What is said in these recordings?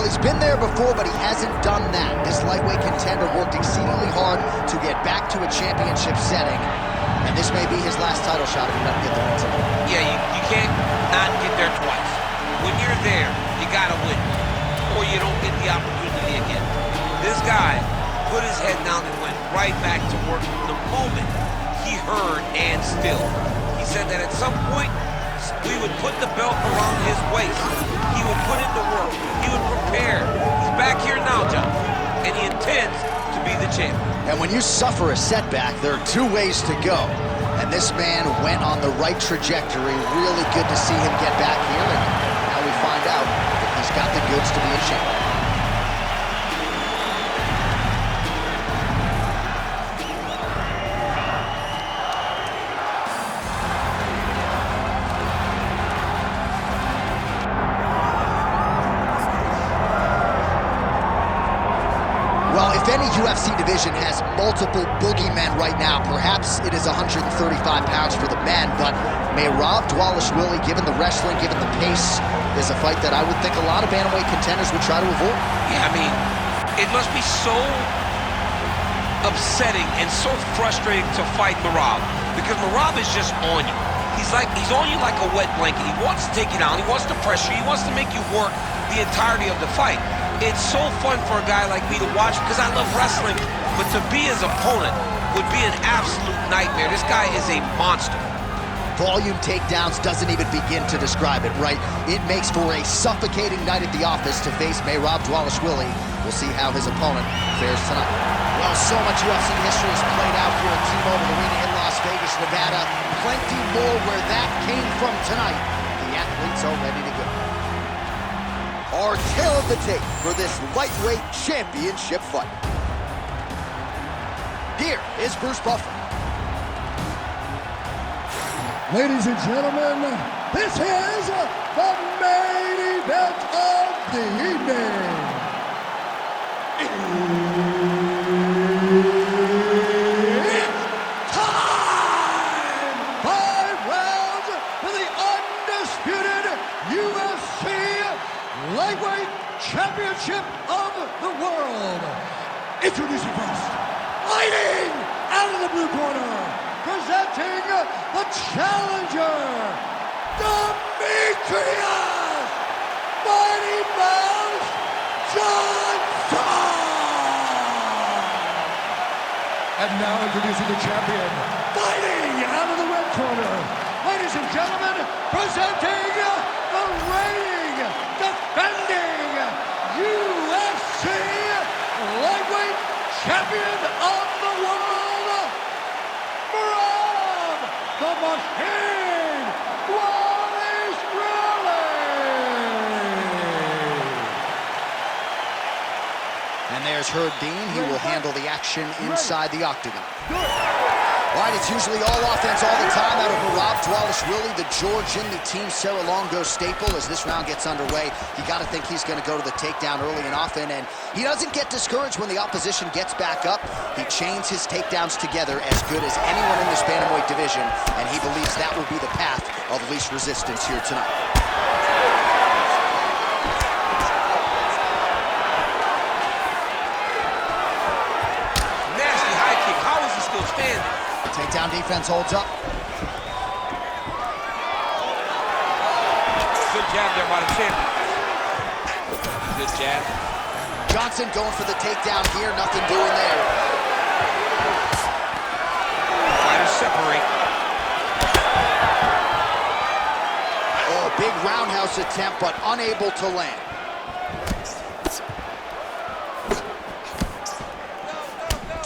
he's been there before, but he hasn't done that. This lightweight contender worked exceedingly hard to get back to a championship setting, and this may be his last title shot if he doesn't get the win tonight. Yeah, you can't not get there twice. When you're there, you gotta win, or you don't get the opportunity again. This guy put his head down and went right back to work from the moment he heard and still. He said that at some point, we would put the belt around his waist. He would put in the work. He would prepare. He's back here now, John, and he intends to be the champion. And when you suffer a setback, there are two ways to go. And this man went on the right trajectory. Really good to see him get back here. And now we find out that he's got the goods to be a champion. Well, if any UFC division has multiple boogeymen right now, perhaps it is 135 pounds for the men, but Merab Dvalishvili, given the wrestling, given the pace, is a fight that I would think a lot of bantamweight contenders would try to avoid. Yeah, I mean, it must be so upsetting and so frustrating to fight Merab, because Merab is just on you. He's on you like a wet blanket. He wants to take you down. He wants to pressure you. He wants to make you work the entirety of the fight. It's so fun for a guy like me to watch because I love wrestling, but to be his opponent would be an absolute nightmare. This guy is a monster. Volume takedowns doesn't even begin to describe it, right? It makes for a suffocating night at the office to face Merab Dvalishvili. We'll see how his opponent fares tonight. Well, so much UFC history has played out here at T-Mobile Arena in Las Vegas, Nevada. Plenty more where that came from tonight. The athletes are ready to go. Our tale of the tape for this lightweight championship fight. Here is Bruce Buffer. Ladies and gentlemen, this is the main event of the evening. It's time! 5 rounds for the undisputed UFC Lightweight Championship of the World. Introducing first, fighting out of the blue corner, presenting the challenger, Demetrious Mighty Mouse Johnson. And now introducing the champion, fighting out of the red corner, ladies and gentlemen, presenting the reigning, defending UFC Lightweight Champion of the World, Merab the Machine Dvalishvili. And there's Herb Dean. He will handle the action inside the octagon. All right, it's usually all offense all the time out of Merab Dvalishvili, the Georgian, the Team Serra-Longo staple. As this round gets underway, you got to think he's going to go to the takedown early and often, and he doesn't get discouraged when the opposition gets back up. He chains his takedowns together as good as anyone in this bantamweight division, and he believes that will be the path of least resistance here tonight. Nasty high kick. How is he still standing? Takedown defense holds up. Good jab there by the champion. Good jab. Johnson going for the takedown here. Nothing doing there. Fighters separate. Oh, big roundhouse attempt, but unable to land.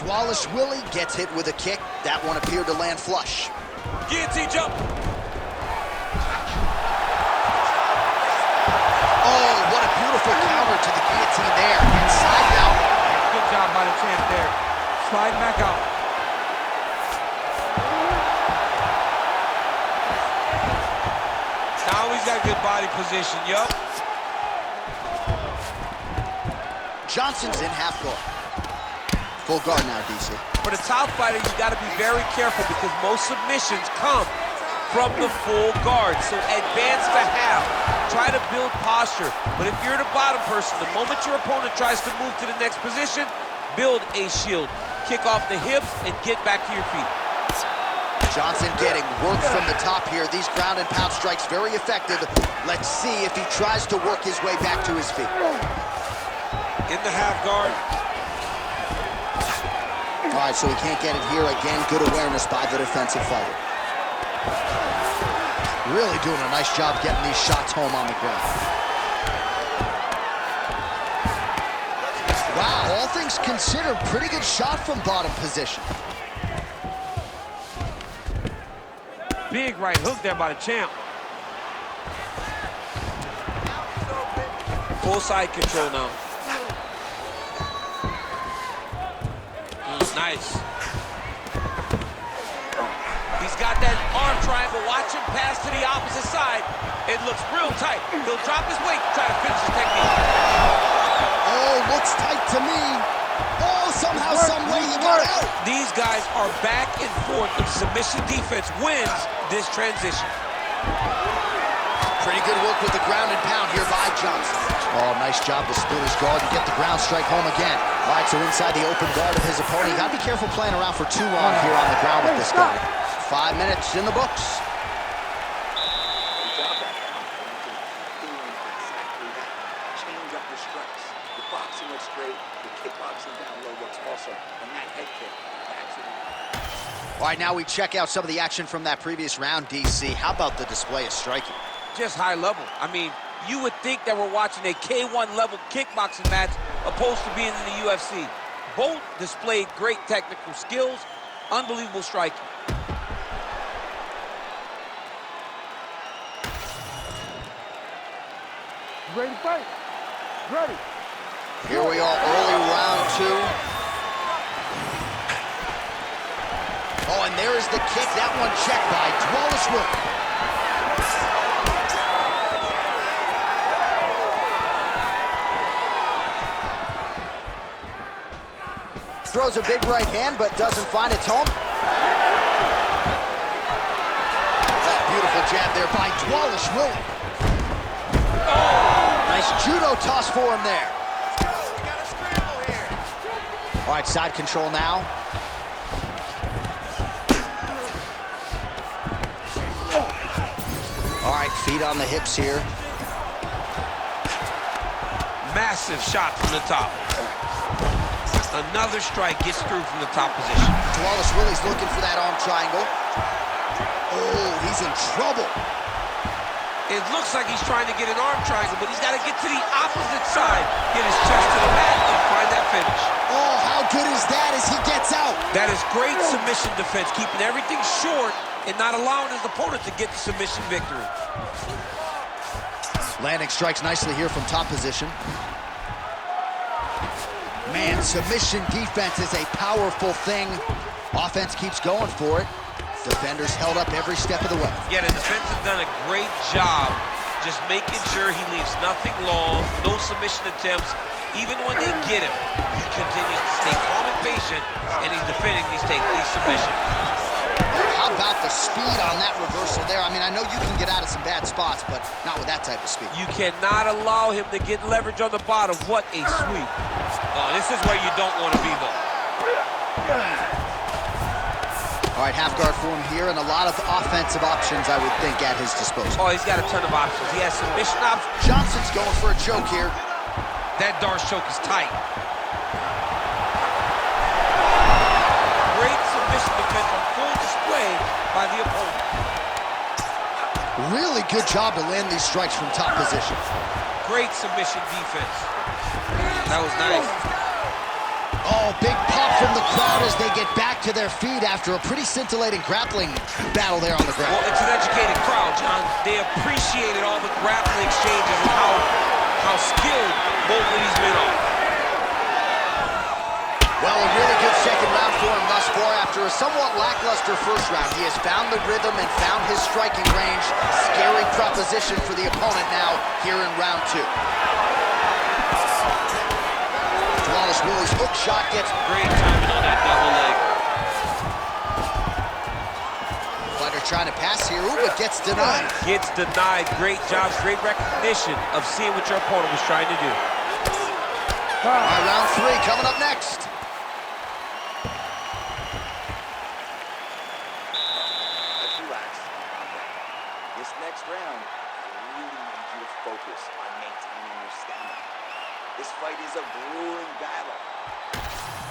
Dvalishvili gets hit with a kick. That one appeared to land flush. Guillotine jump. Oh, what a beautiful counter to the guillotine there. Inside out. Good job by the champ there. Slide back out. Now he's got good body position, yup. Johnson's in half guard. Full guard now, DC. For the top fighter, you got to be very careful because most submissions come from the full guard. So advance the half. Try to build posture. But if you're the bottom person, the moment your opponent tries to move to the next position, build a shield. Kick off the hips and get back to your feet. Johnson getting work from the top here. These ground and pound strikes very effective. Let's see if he tries to work his way back to his feet. In the half guard. All right, so he can't get it here. Again, good awareness by the defensive fighter. Really doing a nice job getting these shots home on the ground. Wow, all things considered, pretty good shot from bottom position. Big right hook there by the champ. Full side control now. Nice. He's got that arm triangle. Watch him pass to the opposite side. It looks real tight. He'll drop his weight, try to finish his technique. Oh, looks tight to me. Oh, somehow, some way he got out. These guys are back and forth. The submission defense wins this transition. Pretty good work with the ground and pound here by Johnson. Oh, nice job to split his guard and get the ground strike home again. All right, so inside the open guard of his opponent. You got to be careful playing around for too long here on the ground with this guy. 5 minutes in the books. Change up the strikes. The boxing looks great. The kickboxing down low looks awesome. And that head kick, All right, now we check out some of the action from that previous round, DC. How about the display of striking? Just high level. I mean, you would think that we're watching a K1 level kickboxing match opposed to being in the UFC. Both displayed great technical skills, unbelievable striking. Ready to fight? Ready. Here we are, early round 2. Oh, and there is the kick. That one checked by Dvalishvili. Throws a big right hand, but doesn't find its home. Oh, beautiful jab there by Dvalishvili. Oh, nice judo toss for him there. We got a scramble here. All right, side control now. All right, feet on the hips here. Massive shot from the top. Another strike gets through from the top position. Dvalishvili's looking for that arm triangle. Oh, he's in trouble. It looks like he's trying to get an arm triangle, but he's got to get to the opposite side, get his chest to the mat, and find that finish. Oh, how good is that as he gets out? That is great submission defense, keeping everything short and not allowing his opponent to get the submission victory. Landing strikes nicely here from top position. Man, submission defense is a powerful thing. Offense keeps going for it. Defenders held up every step of the way. Yeah, the defense has done a great job just making sure he leaves nothing long, no submission attempts. Even when they get him, he continues to stay calm and patient, and he's defending these submissions. How about the speed on that reversal there? I mean, I know you can get out of some bad spots, but not with that type of speed. You cannot allow him to get leverage on the bottom. What a sweep. Oh, this is where you don't want to be, though. All right, half guard for him here, and a lot of offensive options, I would think, at his disposal. Oh, he's got a ton of options. He has submission options. Johnson's going for a choke here. That Darce choke is tight. Great submission defense on full display by the opponent. Really good job to land these strikes from top position. Great submission defense. That was nice. Oh, big pop from the crowd as they get back to their feet after a pretty scintillating grappling battle there on the ground. Well, it's an educated crowd, John. They appreciated all the grappling exchanges and how skilled both of these men are. Well, a really good second round for him thus far. After a somewhat lackluster first round, he has found the rhythm and found his striking range. Scary proposition for the opponent now here in round 2. Dvalishvili's hook shot gets great timing on that double leg. Fighter trying to pass here, ooh, but gets denied. Gets denied. Great job, great recognition of seeing what your opponent was trying to do. All right, round 3 coming up next. Let's relax. This next round, I really need you to focus on maintaining your stamina. This fight is a grueling battle.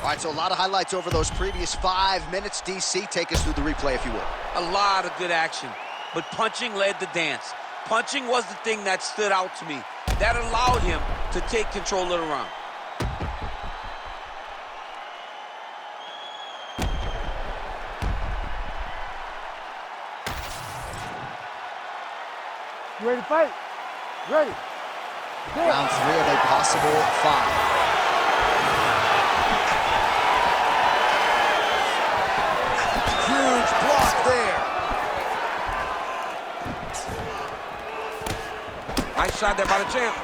All right, so a lot of highlights over those previous 5 minutes. DC, take us through the replay, if you will. A lot of good action, but punching led the dance. Punching was the thing that stood out to me. That allowed him to take control of the round. You ready to fight? Ready. Round 3 of a possible 5. Huge block there. Nice shot there by the champ.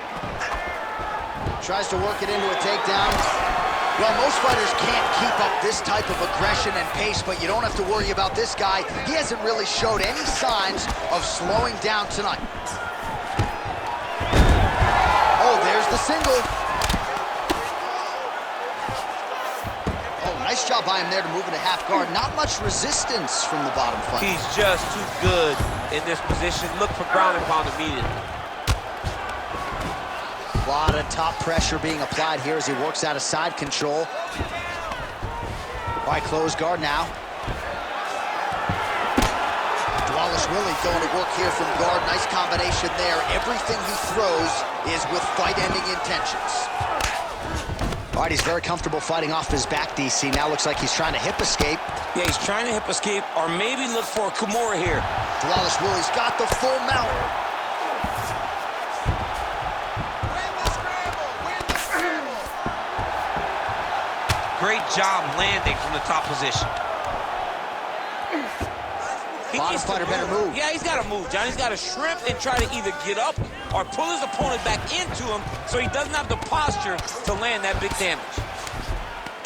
Tries to work it into a takedown. Well, most fighters can't keep up this type of aggression and pace, but you don't have to worry about this guy. He hasn't really showed any signs of slowing down tonight. Oh, there's the single. Oh, nice job by him there to move into half guard. Not much resistance from the bottom fight. He's just too good in this position. Look for ground and pound immediately. A lot of top pressure being applied here as he works out of side control. All right, close guard now. Dvalishvili going to work here from guard. Nice combination there. Everything he throws is with fight-ending intentions. All right, he's very comfortable fighting off his back, DC. Now looks like he's trying to hip escape. Yeah, he's trying to hip escape or maybe look for a Kimura here. Dvalishvili's got the full mount. Great job landing from the top position. Bottom fighter better move. Yeah, he's got to move, John. He's got to shrimp and try to either get up or pull his opponent back into him so he doesn't have the posture to land that big damage.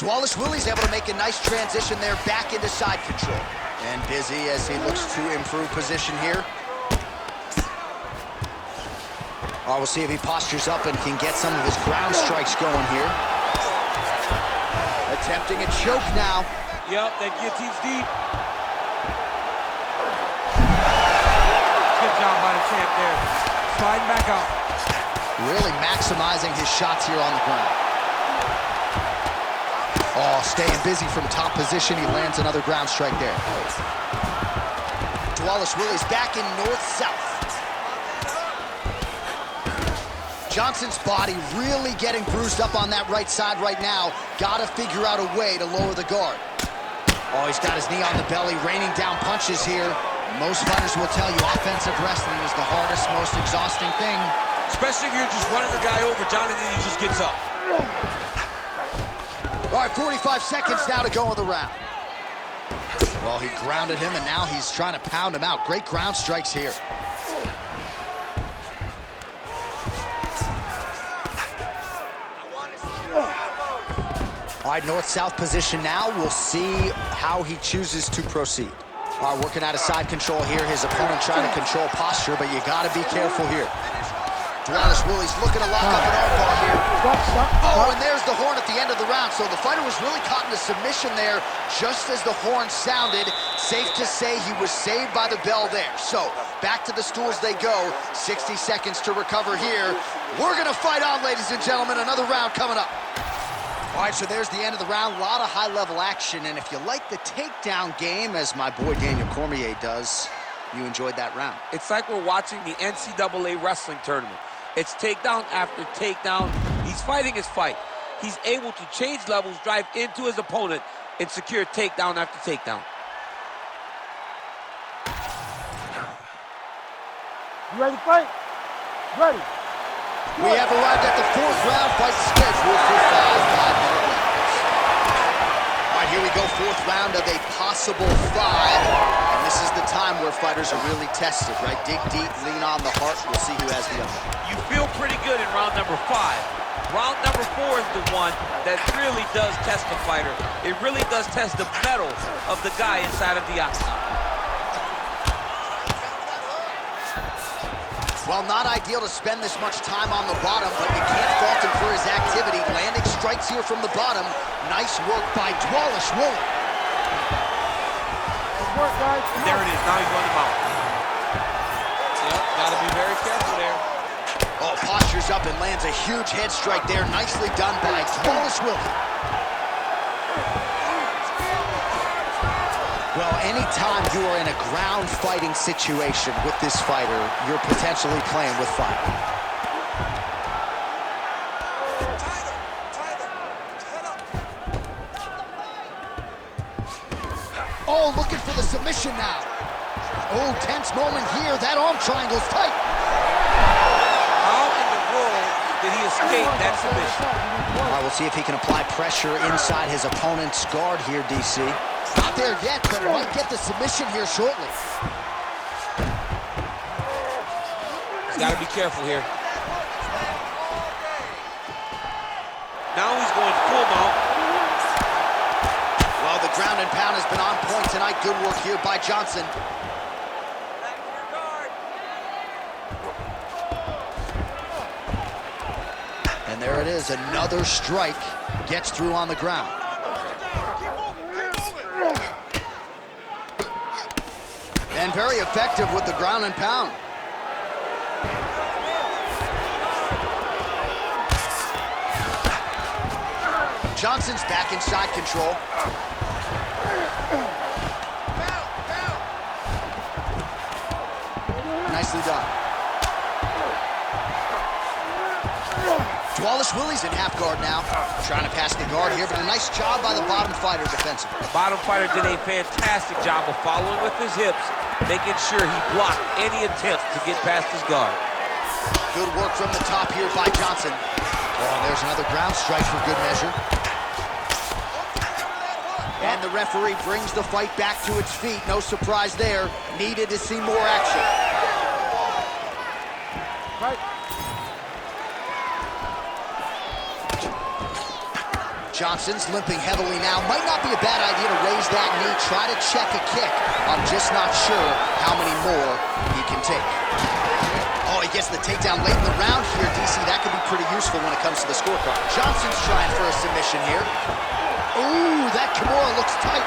Dvalishvili's able to make a nice transition there back into side control. And busy as he looks to improve position here. All right, we'll see if he postures up and can get some of his ground strikes going here. Attempting a choke now. Yep, that guillotine's deep. Good job by the champ there. Sliding back out. Really maximizing his shots here on the ground. Oh, staying busy from top position. He lands another ground strike there. Dvalishvili's back in north-south. Johnson's body really getting bruised up on that right side right now. Got to figure out a way to lower the guard. Oh, he's got his knee on the belly, raining down punches here. Most fighters will tell you offensive wrestling is the hardest, most exhausting thing. Especially if you're just running the guy over, John, and then he just gets up. All right, 45 seconds now to go in the round. Well, he grounded him, and now he's trying to pound him out. Great ground strikes here. All right, north-south position now. We'll see how he chooses to proceed. All right, working out of side control here. His opponent trying to control posture, but you got to be careful here. Dvalishvili's looking to lock up an armbar here. Oh, and there's the horn at the end of the round. So the fighter was really caught in a submission there just as the horn sounded. Safe to say he was saved by the bell there. So back to the stools they go. 60 seconds to recover here. We're going to fight on, ladies and gentlemen. Another round coming up. All right, so there's the end of the round. A lot of high-level action. And if you like the takedown game, as my boy Daniel Cormier does, you enjoyed that round. It's like we're watching the NCAA wrestling tournament. It's takedown after takedown. He's fighting his fight. He's able to change levels, drive into his opponent, and secure takedown after takedown. You ready to fight? Ready. We have arrived at the fourth round fight scheduled for 5 5-minute rounds. All right, here we go, fourth round of a possible 5. And this is the time where fighters are really tested, right? Dig deep, lean on the heart. We'll see who has the upper. You feel pretty good in round number 5. Round number 4 is the one that really does test the fighter. It really does test the mettle of the guy inside of the octagon. Well, not ideal to spend this much time on the bottom, but you can't fault him for his activity. Landing strikes here from the bottom. Nice work by Dvalishvili. There it is. Now he's running him out. Yep, gotta be very careful there. Oh, postures up and lands a huge head strike there. Nicely done by Dvalishvili. Well, anytime you are in a ground fighting situation with this fighter, you're potentially playing with fire. Oh, looking for the submission now. Oh, tense moment here. That arm triangle's tight. How in the world did he escape that submission? All right, we'll see if he can apply pressure inside his opponent's guard here, DC. Not there yet, but might get the submission here shortly. He's got to be careful here. Now he's going full mount. Well, the ground and pound has been on point tonight. Good work here by Johnson. And there it is, another strike. Gets through on the ground. And very effective with the ground and pound. Johnson's back in side control. Nicely done. Dvalishvili's in half guard now. Trying to pass the guard here, but a nice job by the bottom fighter defensively. The bottom fighter did a fantastic job of following with his hips, making sure he blocked any attempts to get past his guard. Good work from the top here by Johnson. Oh, there's another ground strike for good measure. And the referee brings the fight back to its feet. No surprise there. Needed to see more action. Right. Johnson's limping heavily now. Might not be a bad idea to raise that knee, try to check a kick. I'm just not sure how many more he can take. Oh, he gets the takedown late in the round here, DC. That could be pretty useful when it comes to the scorecard. Johnson's trying for a submission here. Ooh, that Kimura looks tight.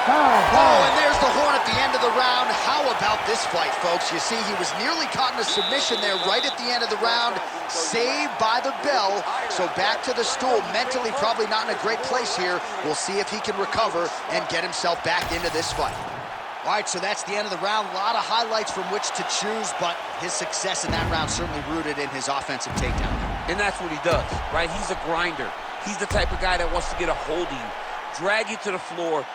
Oh, and there's the horn at the end of the round. How about this fight, folks? You see, he was nearly caught in a submission there right at the end of the round. Saved by the bell. So back to the stool. Mentally, probably not in a great place here. We'll see if he can recover and get himself back into this fight. All right, so that's the end of the round. A lot of highlights from which to choose, but his success in that round certainly rooted in his offensive takedown. And that's what he does, right? He's a grinder. He's the type of guy that wants to get a hold of you, drag you to the floor.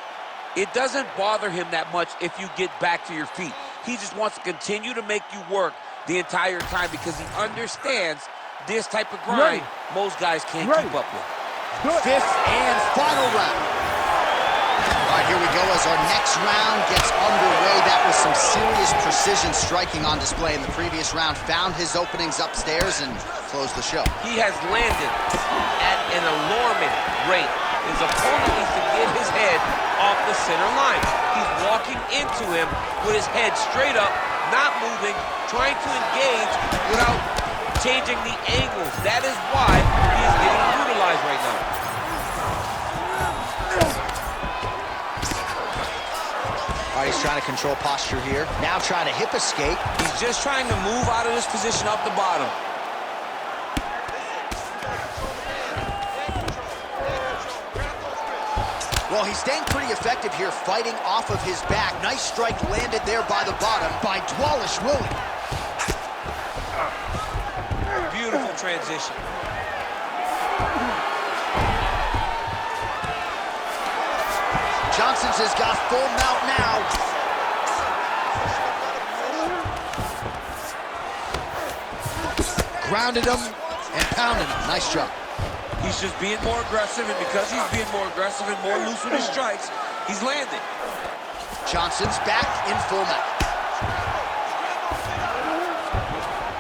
It doesn't bother him that much if you get back to your feet. He just wants to continue to make you work the entire time because he understands this type of grind most guys can't keep up with. Fifth and final round. All right, here we go as our next round gets underway. That was some serious precision striking on display in the previous round. Found his openings upstairs and closed the show. He has landed at an alarming rate. His opponent needs to get his head off the center line. He's walking into him with his head straight up, not moving, trying to engage without changing the angles. That is why he is getting brutalized right now. All right, he's trying to control posture here. Now trying to hip escape. He's just trying to move out of this position off the bottom. Well, he's staying pretty effective here, fighting off of his back. Nice strike landed there by the bottom by Dvalishvili. Beautiful transition. Johnson's has got full mount now. Grounded him and pounded him. Nice job. He's just being more aggressive, and because he's being more aggressive and more loose with his strikes, he's landing. Johnson's back in full mount.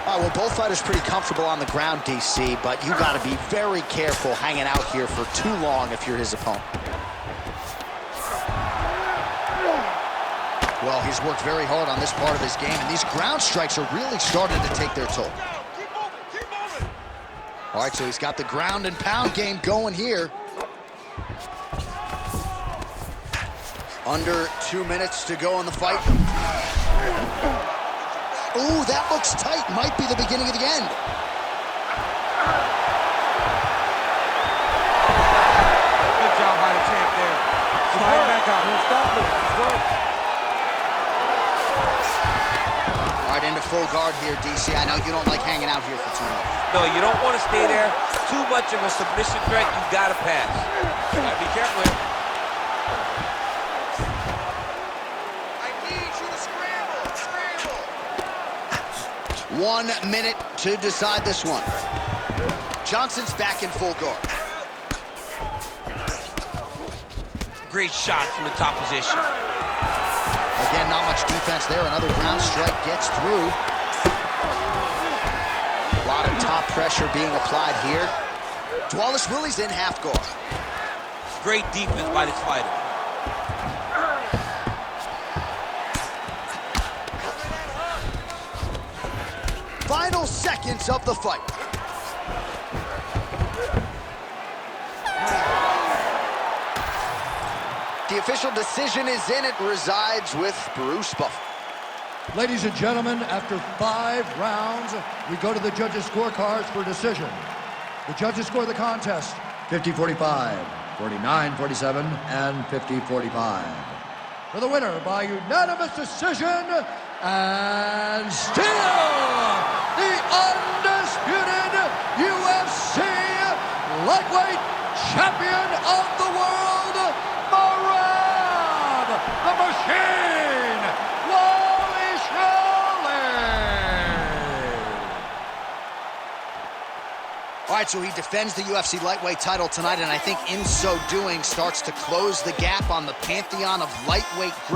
All right, well, both fighters pretty comfortable on the ground, DC, but you got to be very careful hanging out here for too long if you're his opponent. Well, he's worked very hard on this part of his game, and these ground strikes are really starting to take their toll. All right, so he's got the ground and pound game going here. Under 2 minutes to go in the fight. Ooh, that looks tight. Might be the beginning of the end. Good job by the champ there. Slide back out. Stop it. All right, into full guard here, DC. I know you don't like hanging out here for too long. No, you don't want to stay there. Too much of a submission threat. You got to pass. You got to be careful here. I need you to scramble. 1 minute to decide this one. Johnson's back in full guard. Great shot from the top position. Again, not much defense there. Another ground strike gets through. A lot of top pressure being applied here. Dvalishvili's in half guard. Great defense by this fighter. Final seconds of the fight. The official decision is in. It resides with Bruce Buffer. Ladies and gentlemen, after 5 rounds, we go to the judges' scorecards for decision. The judges score the contest 50-45, 49-47, and 50-45. For the winner by unanimous decision, and still the undisputed UFC lightweight champion of the world, Merab, the Machine, Dvalishvili. All right, so he defends the UFC lightweight title tonight, and I think in so doing starts to close the gap on the pantheon of lightweight greats.